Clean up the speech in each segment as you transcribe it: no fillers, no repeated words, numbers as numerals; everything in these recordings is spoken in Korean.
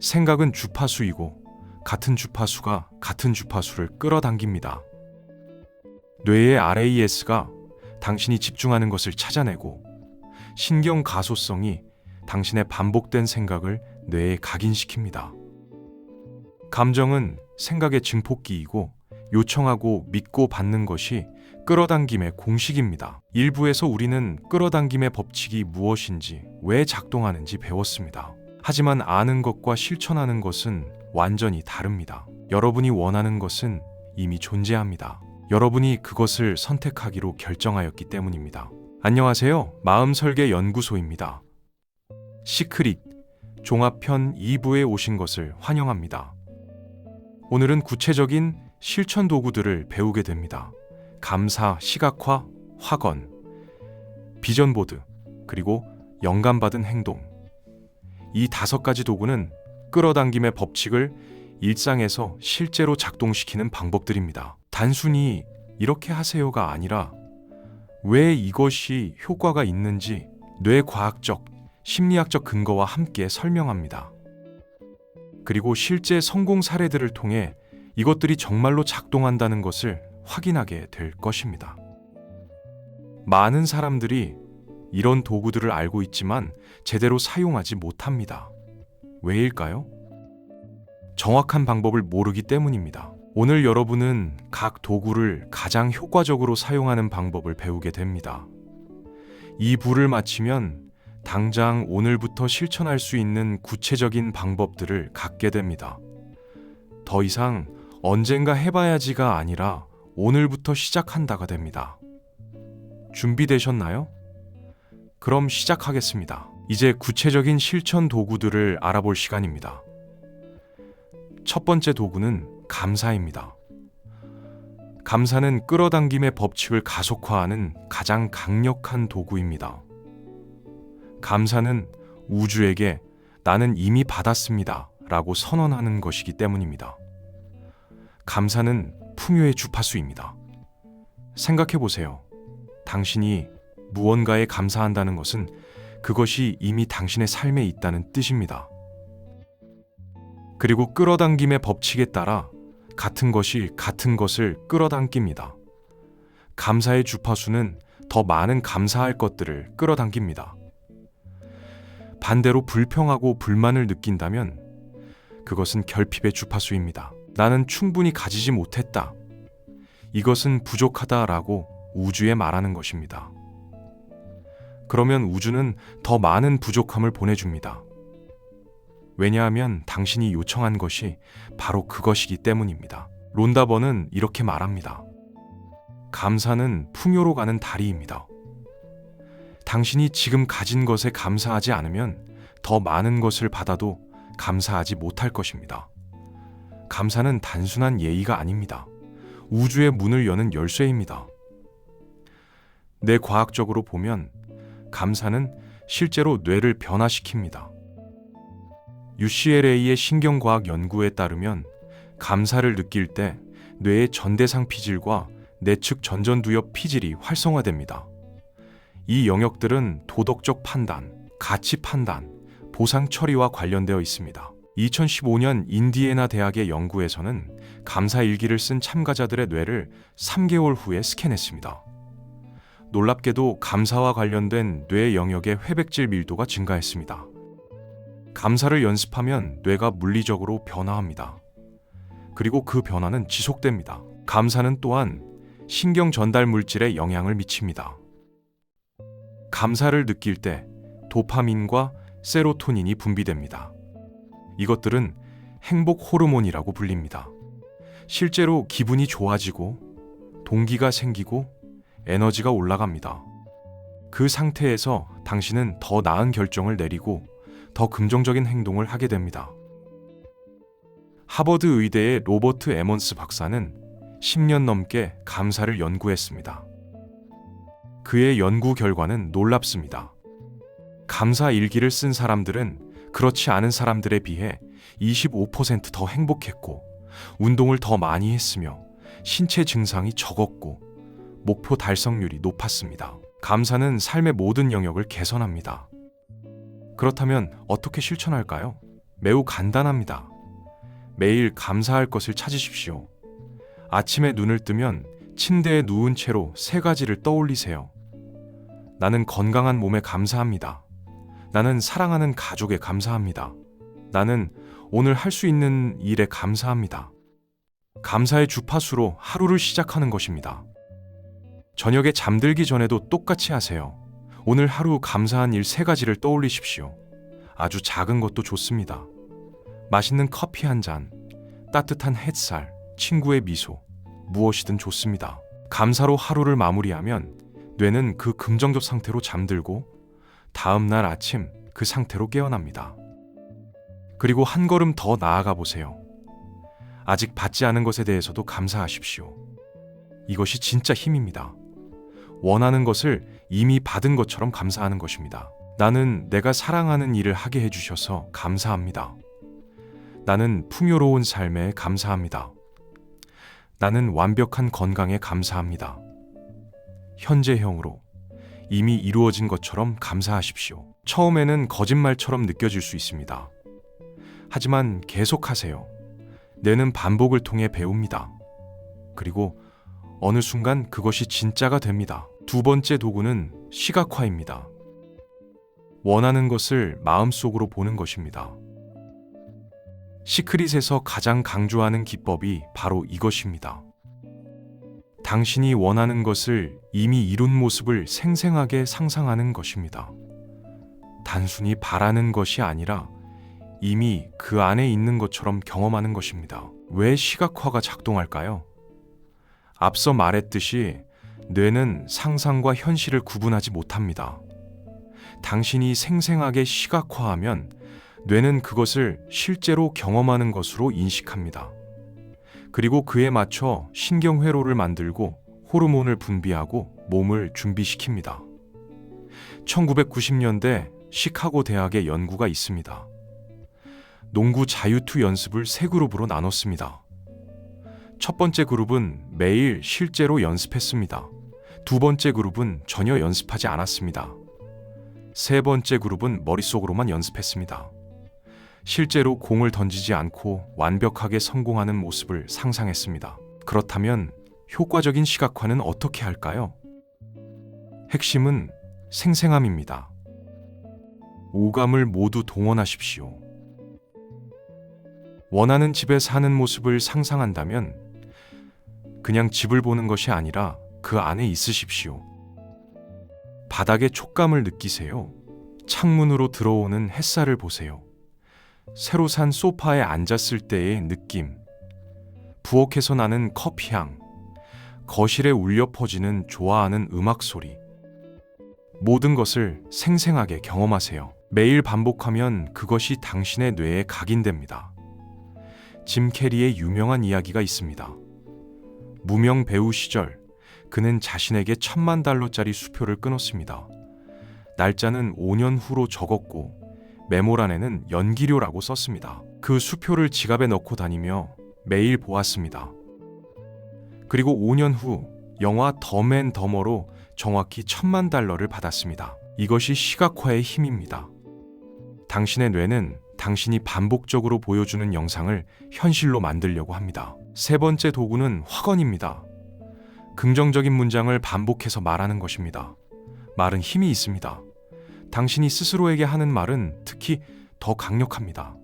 생각은 주파수이고 같은 주파수가 같은 주파수를 끌어당깁니다. 뇌의 RAS가 당신이 집중하는 것을 찾아내고 신경 가소성이 당신의 반복된 생각을 뇌에 각인시킵니다. 감정은 생각의 증폭기이고 요청하고 믿고 받는 것이 끌어당김의 공식입니다. 일부에서 우리는 끌어당김의 법칙이 무엇인지, 왜 작동하는지 배웠습니다. 하지만 아는 것과 실천하는 것은 완전히 다릅니다. 여러분이 원하는 것은 이미 존재합니다. 여러분이 그것을 선택하기로 결정하였기 때문입니다. 안녕하세요. 마음설계연구소입니다. 시크릿 종합편 2부에 오신 것을 환영합니다. 오늘은 구체적인 실천 도구들을 배우게 됩니다. 감사, 시각화, 확언, 비전보드, 그리고 영감받은 행동. 이 5가지 도구는 끌어당김의 법칙을 일상에서 실제로 작동시키는 방법들입니다. 단순히 이렇게 하세요가 아니라 왜 이것이 효과가 있는지 뇌과학적, 심리학적 근거와 함께 설명합니다. 그리고 실제 성공 사례들을 통해 이것들이 정말로 작동한다는 것을 확인하게 될 것입니다. 많은 사람들이 이런 도구들을 알고 있지만 제대로 사용하지 못합니다. 왜일까요? 정확한 방법을 모르기 때문입니다. 오늘 여러분은 각 도구를 가장 효과적으로 사용하는 방법을 배우게 됩니다. 이 부를 마치면 당장 오늘부터 실천할 수 있는 구체적인 방법들을 갖게 됩니다. 더 이상 언젠가 해봐야지가 아니라 오늘부터 시작한다가 됩니다. 준비되셨나요? 그럼 시작하겠습니다. 이제 구체적인 실천 도구들을 알아볼 시간입니다. 첫 번째 도구는 감사입니다. 감사는 끌어당김의 법칙을 가속화하는 가장 강력한 도구입니다. 감사는 우주에게 나는 이미 받았습니다 라고 선언하는 것이기 때문입니다. 감사는 풍요의 주파수입니다. 생각해 보세요. 당신이 무언가에 감사한다는 것은 그것이 이미 당신의 삶에 있다는 뜻입니다. 그리고 끌어당김의 법칙에 따라 같은 것이 같은 것을 끌어당깁니다. 감사의 주파수는 더 많은 감사할 것들을 끌어당깁니다. 반대로 불평하고 불만을 느낀다면 그것은 결핍의 주파수입니다. 나는 충분히 가지지 못했다. 이것은 부족하다라고 우주에 말하는 것입니다. 그러면 우주는 더 많은 부족함을 보내줍니다. 왜냐하면 당신이 요청한 것이 바로 그것이기 때문입니다. 론다 번은 이렇게 말합니다. 감사는 풍요로 가는 다리입니다. 당신이 지금 가진 것에 감사하지 않으면 더 많은 것을 받아도 감사하지 못할 것입니다. 감사는 단순한 예의가 아닙니다. 우주의 문을 여는 열쇠입니다. 뇌과학적으로 보면 감사는 실제로 뇌를 변화시킵니다. UCLA의 신경과학 연구에 따르면 감사를 느낄 때 뇌의 전대상 피질과 내측 전전두엽 피질이 활성화됩니다. 이 영역들은 도덕적 판단, 가치 판단, 보상 처리와 관련되어 있습니다. 2015년 인디애나 대학의 연구에서는 감사 일기를 쓴 참가자들의 뇌를 3개월 후에 스캔했습니다. 놀랍게도 감사와 관련된 뇌 영역의 회백질 밀도가 증가했습니다. 감사를 연습하면 뇌가 물리적으로 변화합니다. 그리고 그 변화는 지속됩니다. 감사는 또한 신경 전달 물질에 영향을 미칩니다. 감사를 느낄 때 도파민과 세로토닌이 분비됩니다. 이것들은 행복 호르몬이라고 불립니다. 실제로 기분이 좋아지고 동기가 생기고 에너지가 올라갑니다. 그 상태에서 당신은 더 나은 결정을 내리고 더 긍정적인 행동을 하게 됩니다. 하버드 의대의 로버트 에먼스 박사는 10년 넘게 감사를 연구했습니다. 그의 연구 결과는 놀랍습니다. 감사 일기를 쓴 사람들은 그렇지 않은 사람들에 비해 25% 더 행복했고 운동을 더 많이 했으며 신체 증상이 적었고 목표 달성률이 높았습니다. 감사는 삶의 모든 영역을 개선합니다. 그렇다면 어떻게 실천할까요? 매우 간단합니다. 매일 감사할 것을 찾으십시오. 아침에 눈을 뜨면 침대에 누운 채로 세 가지를 떠올리세요. 나는 건강한 몸에 감사합니다. 나는 사랑하는 가족에 감사합니다. 나는 오늘 할 수 있는 일에 감사합니다. 감사의 주파수로 하루를 시작하는 것입니다. 저녁에 잠들기 전에도 똑같이 하세요. 오늘 하루 감사한 일 세 가지를 떠올리십시오. 아주 작은 것도 좋습니다. 맛있는 커피 한 잔, 따뜻한 햇살, 친구의 미소, 무엇이든 좋습니다. 감사로 하루를 마무리하면 뇌는 그 긍정적 상태로 잠들고 다음 날 아침 그 상태로 깨어납니다. 그리고 한 걸음 더 나아가 보세요. 아직 받지 않은 것에 대해서도 감사하십시오. 이것이 진짜 힘입니다. 원하는 것을 이미 받은 것처럼 감사하는 것입니다. 나는 내가 사랑하는 일을 하게 해주셔서 감사합니다. 나는 풍요로운 삶에 감사합니다. 나는 완벽한 건강에 감사합니다. 현재형으로 이미 이루어진 것처럼 감사하십시오. 처음에는 거짓말처럼 느껴질 수 있습니다. 하지만 계속하세요. 뇌는 반복을 통해 배웁니다. 그리고 어느 순간 그것이 진짜가 됩니다. 두 번째 도구는 시각화입니다. 원하는 것을 마음속으로 보는 것입니다. 시크릿에서 가장 강조하는 기법이 바로 이것입니다. 당신이 원하는 것을 이미 이룬 모습을 생생하게 상상하는 것입니다. 단순히 바라는 것이 아니라 이미 그 안에 있는 것처럼 경험하는 것입니다. 왜 시각화가 작동할까요? 앞서 말했듯이 뇌는 상상과 현실을 구분하지 못합니다. 당신이 생생하게 시각화하면 뇌는 그것을 실제로 경험하는 것으로 인식합니다. 그리고 그에 맞춰 신경회로를 만들고 호르몬을 분비하고 몸을 준비시킵니다. 1990년대 시카고 대학의 연구가 있습니다. 농구 자유투 연습을 세 그룹으로 나눴습니다. 첫 번째 그룹은 매일 실제로 연습했습니다. 두 번째 그룹은 전혀 연습하지 않았습니다. 세 번째 그룹은 머릿속으로만 연습했습니다. 실제로 공을 던지지 않고 완벽하게 성공하는 모습을 상상했습니다. 그렇다면 효과적인 시각화는 어떻게 할까요? 핵심은 생생함입니다. 오감을 모두 동원하십시오. 원하는 집에 사는 모습을 상상한다면 그냥 집을 보는 것이 아니라 그 안에 있으십시오. 바닥의 촉감을 느끼세요. 창문으로 들어오는 햇살을 보세요. 새로 산 소파에 앉았을 때의 느낌, 부엌에서 나는 커피향, 거실에 울려 퍼지는 좋아하는 음악 소리. 모든 것을 생생하게 경험하세요. 매일 반복하면 그것이 당신의 뇌에 각인됩니다. 짐 캐리의 유명한 이야기가 있습니다. 무명 배우 시절 그는 자신에게 $10,000,000짜리 수표를 끊었습니다. 날짜는 5년 후로 적었고 메모란에는 연기료라고 썼습니다. 그 수표를 지갑에 넣고 다니며 매일 보았습니다. 그리고 5년 후 영화 덤 앤 더머로 정확히 $10,000,000를 받았습니다. 이것이 시각화의 힘입니다. 당신의 뇌는 당신이 반복적으로 보여주는 영상을 현실로 만들려고 합니다. 세 번째 도구는 확언입니다. 긍정적인 문장을 반복해서 말하는 것입니다. 말은 힘이 있습니다. 당신이 스스로에게 하는 말은 특히 더 강력합니다.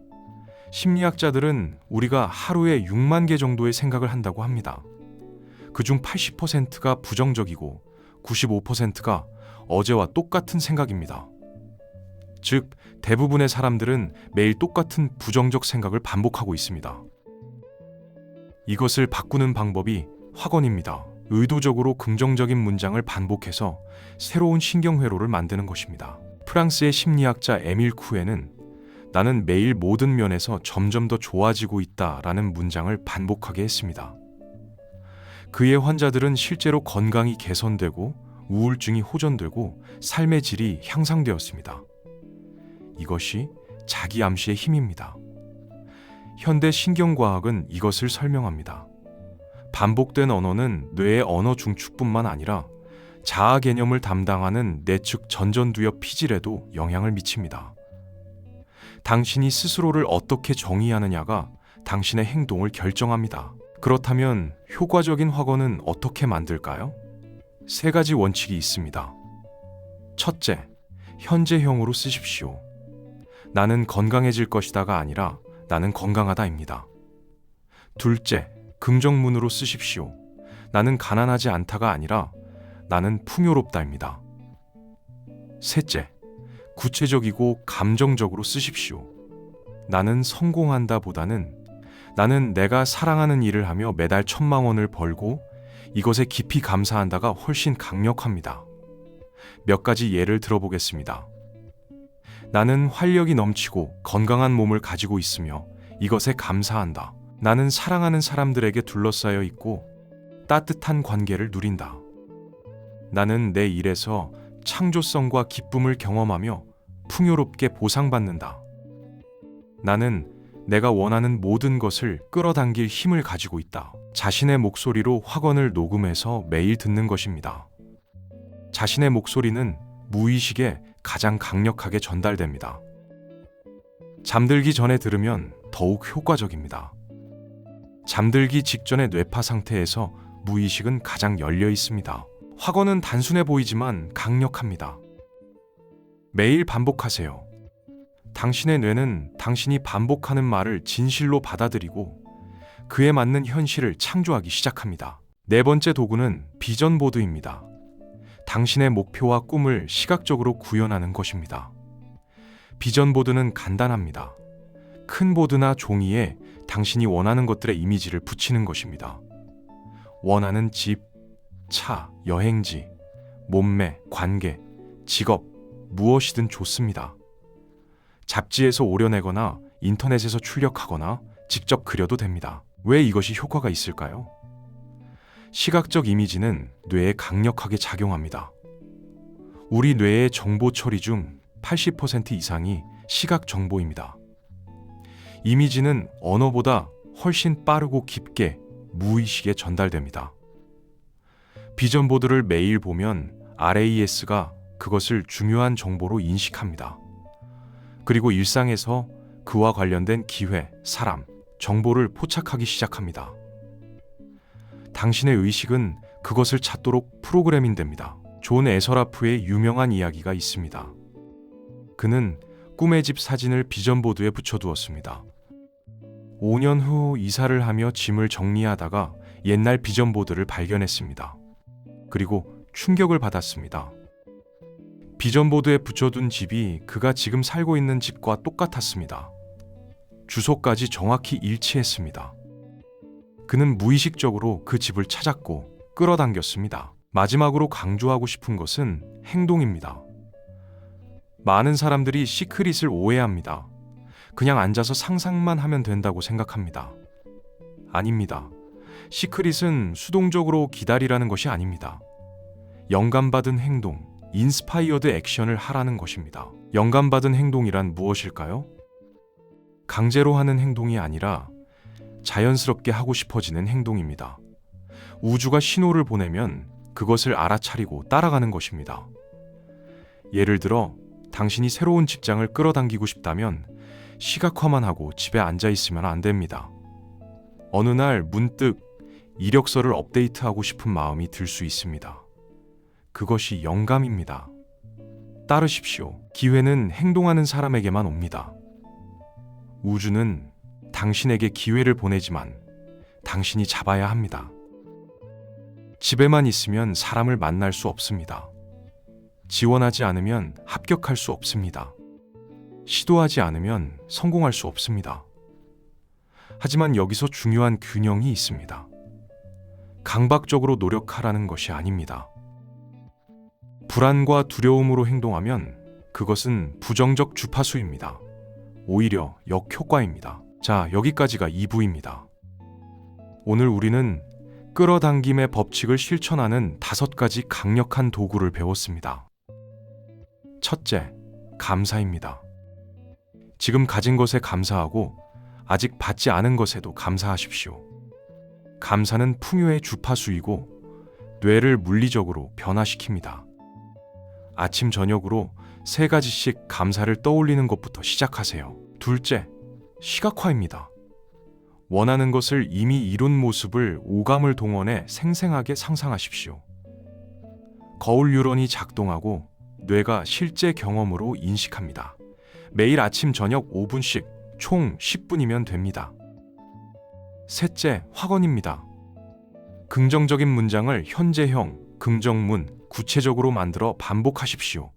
심리학자들은 우리가 하루에 6만 개 정도의 생각을 한다고 합니다. 그중 80%가 부정적이고 95%가 어제와 똑같은 생각입니다. 즉, 대부분의 사람들은 매일 똑같은 부정적 생각을 반복하고 있습니다. 이것을 바꾸는 방법이 확언입니다. 의도적으로 긍정적인 문장을 반복해서 새로운 신경회로를 만드는 것입니다. 프랑스의 심리학자 에밀 쿠에는 나는 매일 모든 면에서 점점 더 좋아지고 있다라는 문장을 반복하게 했습니다. 그의 환자들은 실제로 건강이 개선되고 우울증이 호전되고 삶의 질이 향상되었습니다. 이것이 자기 암시의 힘입니다. 현대 신경과학은 이것을 설명합니다. 반복된 언어는 뇌의 언어 중추뿐만 아니라 자아 개념을 담당하는 내측 전전두엽 피질에도 영향을 미칩니다. 당신이 스스로를 어떻게 정의하느냐가 당신의 행동을 결정합니다. 그렇다면 효과적인 확언은 어떻게 만들까요? 3가지 원칙이 있습니다. 첫째, 현재형으로 쓰십시오. 나는 건강해질 것이다가 아니라 나는 건강하다입니다. 둘째, 긍정문으로 쓰십시오. 나는 가난하지 않다가 아니라 나는 풍요롭다입니다. 셋째, 구체적이고 감정적으로 쓰십시오. 나는 성공한다 보다는 나는 내가 사랑하는 일을 하며 매달 1,000만 원을 벌고 이것에 깊이 감사한다가 훨씬 강력합니다. 몇 가지 예를 들어보겠습니다. 나는 활력이 넘치고 건강한 몸을 가지고 있으며 이것에 감사한다. 나는 사랑하는 사람들에게 둘러싸여 있고 따뜻한 관계를 누린다. 나는 내 일에서 창조성과 기쁨을 경험하며 풍요롭게 보상받는다. 나는 내가 원하는 모든 것을 끌어당길 힘을 가지고 있다. 자신의 목소리로 확언을 녹음해서 매일 듣는 것입니다. 자신의 목소리는 무의식에 가장 강력하게 전달됩니다. 잠들기 전에 들으면 더욱 효과적입니다. 잠들기 직전의 뇌파 상태에서 무의식은 가장 열려 있습니다. 확언은 단순해 보이지만 강력합니다. 매일 반복하세요. 당신의 뇌는 당신이 반복하는 말을 진실로 받아들이고 그에 맞는 현실을 창조하기 시작합니다. 4번째 도구는 비전 보드입니다. 당신의 목표와 꿈을 시각적으로 구현하는 것입니다. 비전 보드는 간단합니다. 큰 보드나 종이에 당신이 원하는 것들의 이미지를 붙이는 것입니다. 원하는 집, 차, 여행지, 몸매, 관계, 직업, 무엇이든 좋습니다. 잡지에서 오려내거나 인터넷에서 출력하거나 직접 그려도 됩니다. 왜 이것이 효과가 있을까요? 시각적 이미지는 뇌에 강력하게 작용합니다. 우리 뇌의 정보 처리 중 80% 이상이 시각 정보입니다. 이미지는 언어보다 훨씬 빠르고 깊게 무의식에 전달됩니다. 비전 보드를 매일 보면 RAS가 그것을 중요한 정보로 인식합니다. 그리고 일상에서 그와 관련된 기회, 사람, 정보를 포착하기 시작합니다. 당신의 의식은 그것을 찾도록 프로그래밍됩니다. 존 에서라프의 유명한 이야기가 있습니다. 그는 꿈의 집 사진을 비전보드에 붙여두었습니다. 5년 후 이사를 하며 짐을 정리하다가 옛날 비전보드를 발견했습니다. 그리고 충격을 받았습니다. 비전보드에 붙여둔 집이 그가 지금 살고 있는 집과 똑같았습니다. 주소까지 정확히 일치했습니다. 그는 무의식적으로 그 집을 찾았고 끌어당겼습니다. 마지막으로 강조하고 싶은 것은 행동입니다. 많은 사람들이 시크릿을 오해합니다. 그냥 앉아서 상상만 하면 된다고 생각합니다. 아닙니다. 시크릿은 수동적으로 기다리라는 것이 아닙니다. 영감받은 행동, 인스파이어드 액션을 하라는 것입니다. 영감받은 행동이란 무엇일까요? 강제로 하는 행동이 아니라 자연스럽게 하고 싶어지는 행동입니다. 우주가 신호를 보내면 그것을 알아차리고 따라가는 것입니다. 예를 들어 당신이 새로운 직장을 끌어당기고 싶다면 시각화만 하고 집에 앉아 있으면 안 됩니다. 어느 날 문득 이력서를 업데이트하고 싶은 마음이 들 수 있습니다. 그것이 영감입니다. 따르십시오. 기회는 행동하는 사람에게만 옵니다. 우주는 당신에게 기회를 보내지만 당신이 잡아야 합니다. 집에만 있으면 사람을 만날 수 없습니다. 지원하지 않으면 합격할 수 없습니다. 시도하지 않으면 성공할 수 없습니다. 하지만 여기서 중요한 균형이 있습니다. 강박적으로 노력하라는 것이 아닙니다. 불안과 두려움으로 행동하면 그것은 부정적 주파수입니다. 오히려 역효과입니다. 자, 여기까지가 2부입니다. 오늘 우리는 끌어당김의 법칙을 실천하는 5가지 강력한 도구를 배웠습니다. 첫째, 감사입니다. 지금 가진 것에 감사하고 아직 받지 않은 것에도 감사하십시오. 감사는 풍요의 주파수이고 뇌를 물리적으로 변화시킵니다. 아침 저녁으로 3가지씩 감사를 떠올리는 것부터 시작하세요. 둘째, 시각화입니다. 원하는 것을 이미 이룬 모습을 오감을 동원해 생생하게 상상하십시오. 거울 뉴런이 작동하고 뇌가 실제 경험으로 인식합니다. 매일 아침 저녁 5분씩 총 10분이면 됩니다. 셋째, 확언입니다. 긍정적인 문장을 현재형, 긍정문, 구체적으로 만들어 반복하십시오.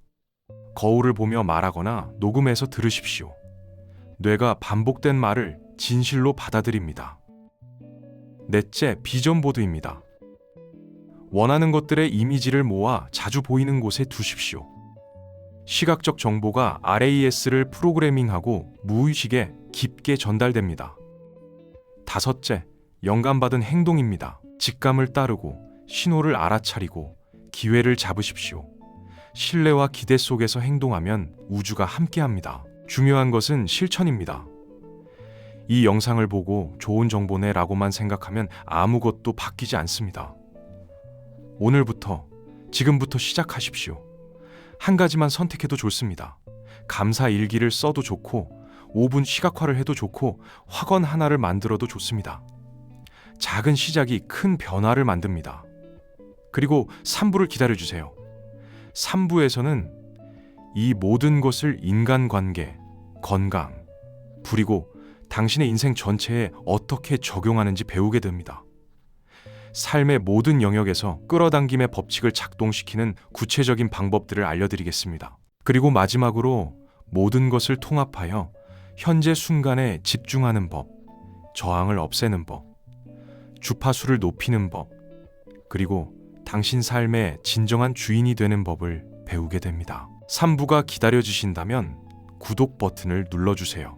거울을 보며 말하거나 녹음해서 들으십시오. 뇌가 반복된 말을 진실로 받아들입니다. 넷째, 비전 보드입니다. 원하는 것들의 이미지를 모아 자주 보이는 곳에 두십시오. 시각적 정보가 RAS를 프로그래밍하고 무의식에 깊게 전달됩니다. 다섯째, 영감받은 행동입니다. 직감을 따르고 신호를 알아차리고 기회를 잡으십시오. 신뢰와 기대 속에서 행동하면 우주가 함께합니다. 중요한 것은 실천입니다. 이 영상을 보고 좋은 정보네 라고만 생각하면 아무것도 바뀌지 않습니다. 오늘부터, 지금부터 시작하십시오. 한 가지만 선택해도 좋습니다. 감사 일기를 써도 좋고, 5분 시각화를 해도 좋고, 확언 하나를 만들어도 좋습니다. 작은 시작이 큰 변화를 만듭니다. 그리고 3부를 기다려주세요. 3부에서는 이 모든 것을 인간관계, 건강, 그리고 당신의 인생 전체에 어떻게 적용하는지 배우게 됩니다. 삶의 모든 영역에서 끌어당김의 법칙을 작동시키는 구체적인 방법들을 알려드리겠습니다. 그리고 마지막으로 모든 것을 통합하여 현재 순간에 집중하는 법, 저항을 없애는 법, 주파수를 높이는 법, 그리고 당신 삶의 진정한 주인이 되는 법을 배우게 됩니다. 3부가 기다려지신다면 구독 버튼을 눌러주세요.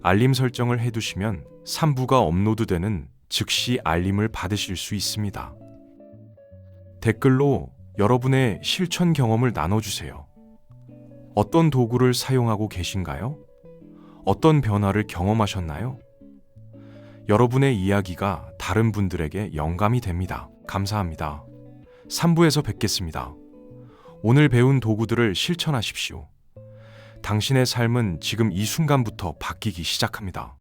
알림 설정을 해두시면 3부가 업로드되는 즉시 알림을 받으실 수 있습니다. 댓글로 여러분의 실천 경험을 나눠주세요. 어떤 도구를 사용하고 계신가요? 어떤 변화를 경험하셨나요? 여러분의 이야기가 다른 분들에게 영감이 됩니다. 감사합니다. 3부에서 뵙겠습니다. 오늘 배운 도구들을 실천하십시오. 당신의 삶은 지금 이 순간부터 바뀌기 시작합니다.